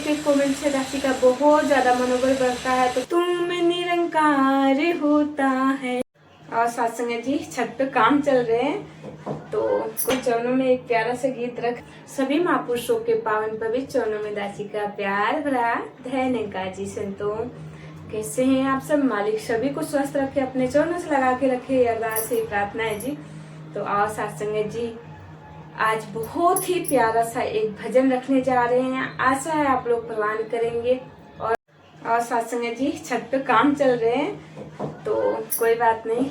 आपके कमेंट से राशि का बहुत ज़्यादा मनोबल बढ़ता है। तो तुम निरंकार होता है। और सत्संग जी छत पे काम चल रहे हैं, तो कुछ चरणों में एक प्यारा सा गीत रख। सभी महापुरुषों के पावन पवित्र चरणों में दासी का प्यार भरा धन्यवाद जी। संतों कैसे हैं आप सब? मालिक सभी को स्वस्थ रखे, अपने चरणों से लगा के रखे, अरदास से प्रार्थना है जी। तो आओ सत्संग जी, आज बहुत ही प्यारा सा एक भजन रखने जा रहे हैं, आशा है आप लोग प्रवान करेंगे। और सत्संग जी छत पे काम चल रहे हैं, तो कोई बात नहीं,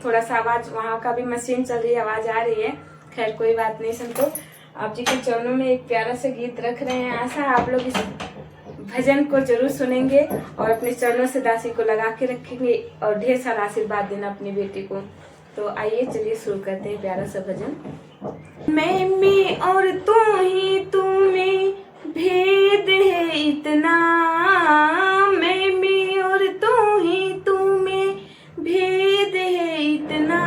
थोड़ा सा आवाज वहाँ का भी मशीन चल रही है, आवाज आ रही है, खैर कोई बात नहीं। संतो आप जी के चरणों में एक प्यारा सा गीत रख रहे हैं, आशा है आप लोग इस भजन को जरूर सुनेंगे और अपने चरणों से दासी को लगा के रखेंगे और ढेर सारा आशीर्वाद देना अपनी बेटी को। तो आइए चलिए शुरू करते हैं प्यारा सा भजन। मैं और तू में भेद है इतना, मैं और तू में भेद है इतना,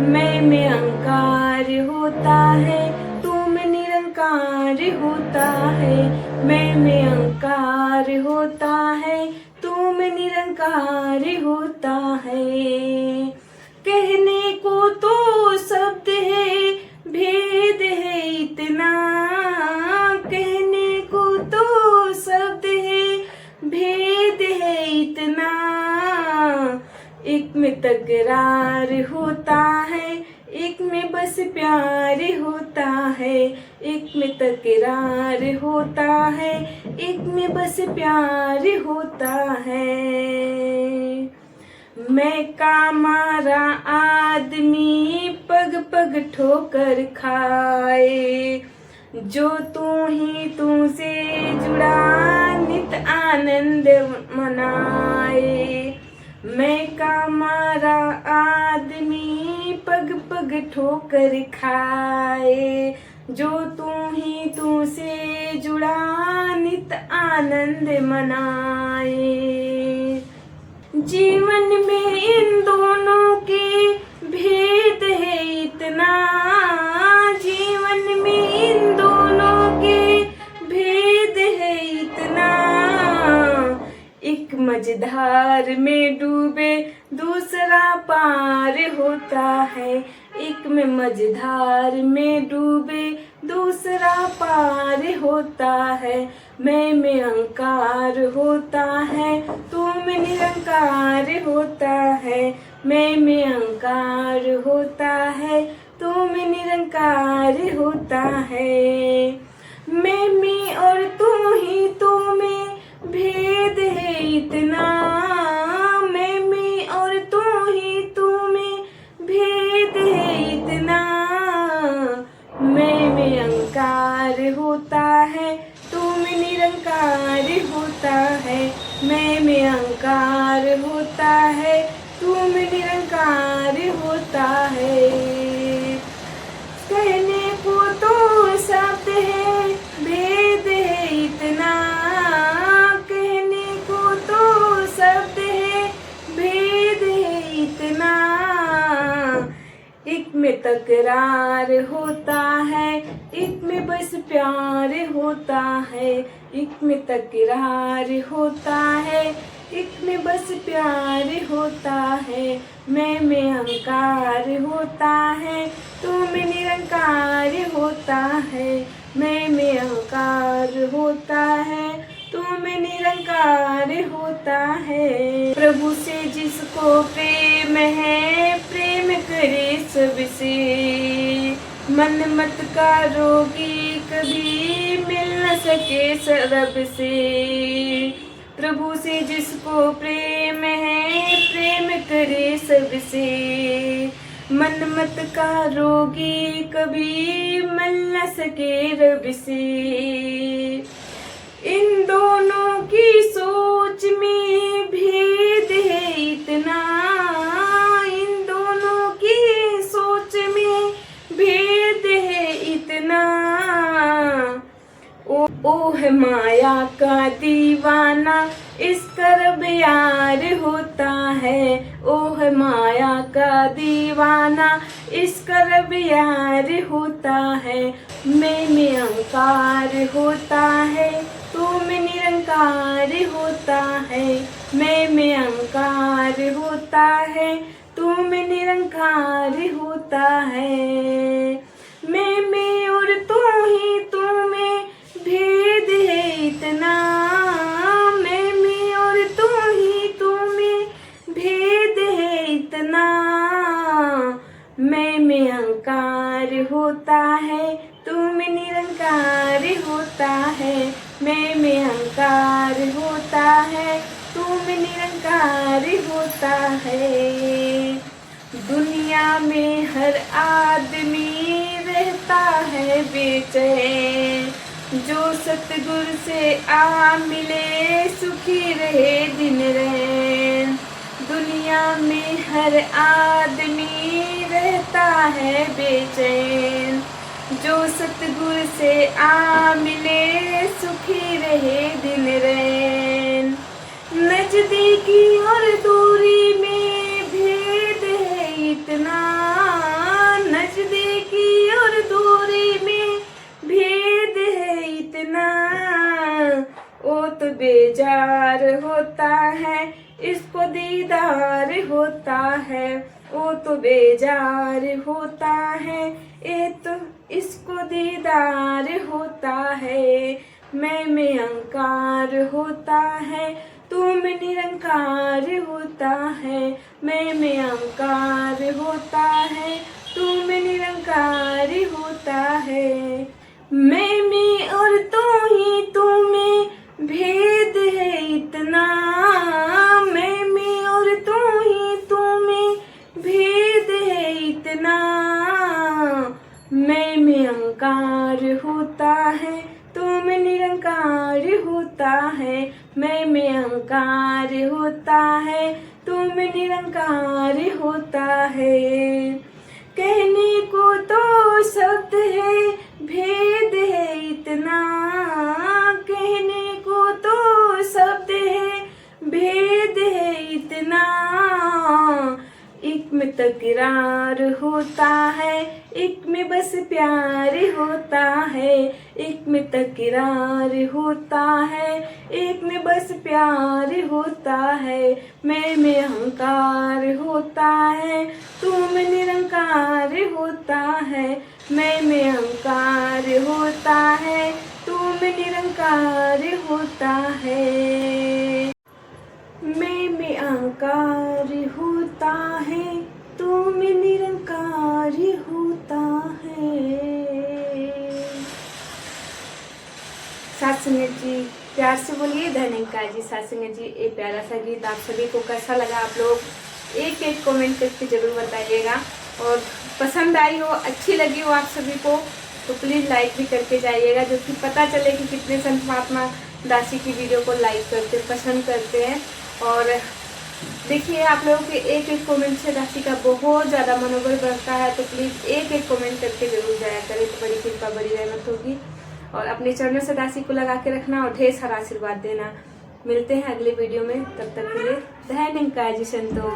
मैं अहंकार होता है, तुम निरंकार होता है, मैं अहंकार होता है, तुम निरंकार होता है। कहने को तो शब्द है, भेद है इतना, कहने को तो शब्द है, भेद है इतना, एक में तकरार होता है, एक में बस प्यार होता है, एक में तकरार होता है, एक में बस प्यार होता है। मैं का मारा आदमी पग पग ठोकर खाए, जो तू ही तू से जुड़ा नित आनंद मनाए। मैं का मारा आदमी पग पग ठोकर खाए, जो तू ही तू से जुड़ा नित आनंद मनाए। जीवन में इन दोनों के भेद है इतना, जीवन में इन दोनों के भेद है इतना, एक मझधार में डूबे दूसरा पार होता है, एक में मझधार में डूबे दूसरा पार होता है। मैं अहंकार होता है, तुम निरंकार होता है, मैं अहंकार होता है, तुम निरंकार होता है। मैं और तू में भेद है इतना, मैं और तू में भेद है इतना, मैं अहंकार होता है, तुम निरंकार होता है, मैं अहंकार होता है, तुम निरंकार होता है। कहने को तो शब्द है, भेद है इतना, कहने को तो शब्द है, भेद है इतना, एक में तकरार होता है, एक में बस प्यार होता है, एक में तकरार होता है, एक में बस प्यार होता है। मैं अहंकार होता है, तुम निरंकार होता है, मैं अहंकार होता है, तुम निरंकार होता है। प्रभु से जिसको प्रेम है, प्रेम करे सबसे, मन मत का रोगी कभी मिल न सके सरब से। प्रभु से जिसको प्रेम है, प्रेम करे सबसे, मन मत का रोगी कभी मिल न सके रब से। इन दोनों की सोच में भेद है इतना, इन दोनों की सोच में भेद है इतना, ओ ओह माया का दीवाना इसका रब यार होता है। ओह माया का दीवाना इसका रब यार होता है। मैं अहंकार होता है, तू में निरंकार होता है। मैं अहंकार होता है, तू में निरंकार होता है। मैं और तू ही तू में भेद है इतना। मैं और तू ही तू में भेद है इतना। मैं अहंकार होता है, तू में निरंकार होता है। मैं अहंकार होता है, तू में निरंकार होता है। दुनिया में हर आदमी रहता है बेचैन, जो सतगुरु से आ मिले सुखी रहे दिन रैन। दुनिया में हर आदमी रहता है बेचैन, जो सतगुरु से आ मिले सुखी रहे दिन रैन। नजदीकी और दूरी में भेद है इतना। नजदीकी और दूरी में भेद है इतना। ओ तो बेजार होता है, इसको दीदार होता है। ओ तो बेजार होता है, ये तो इसको दीदार होता है। मैं अहंकार होता है, तू में निरंकार होता है। मैं अहंकार होता है, तू में निरंकार होता है। मैं और तू ही तू में भेद है इतना। मैं और तू ही तू में भेद है इतना। मैं अहंकार होता है, तू में निरंकार होता है। मैं अहंकार होता है, तू में निरंकार होता है। कहने को तो शब्द है, भेद है इतना। कहने को तो शब्द है, भेद है इतना। एक में तकरार होता है, एक में बस प्यार होता है। एक में तकरार होता है, एक में बस प्यार होता है। मैं अहंकार होता है, तू में निरंकार होता है। मैं अहंकार होता है, तू में निरंकार होता है। मैं अहंकार होता है, तू में निरंकार होता है। सत्संग जी प्यार से बोलिए धन्यकार जी। सत्संग जी ये प्यारा सा गीत आप सभी को कैसा लगा, आप लोग एक एक कमेंट करके जरूर बताइएगा। और पसंद आई हो, अच्छी लगी हो आप सभी को तो प्लीज़ लाइक भी करके जाइएगा, जो कि पता चले कि कितने संत महात्मा दासी की वीडियो को लाइक करते पसंद करते हैं। और देखिए आप लोगों के एक एक कमेंट से दासी का बहुत ज़्यादा मनोबल बढ़ता है, तो प्लीज़ एक एक कमेंट करके जरूर जाया करें, तो बड़ी कृपा बड़ी रहमत होगी। और अपने चरणों से दासी को लगा के रखना और ढेर सारा आशीर्वाद देना। मिलते हैं अगले वीडियो में, तब तक के लिए धन्यकार जी संतों।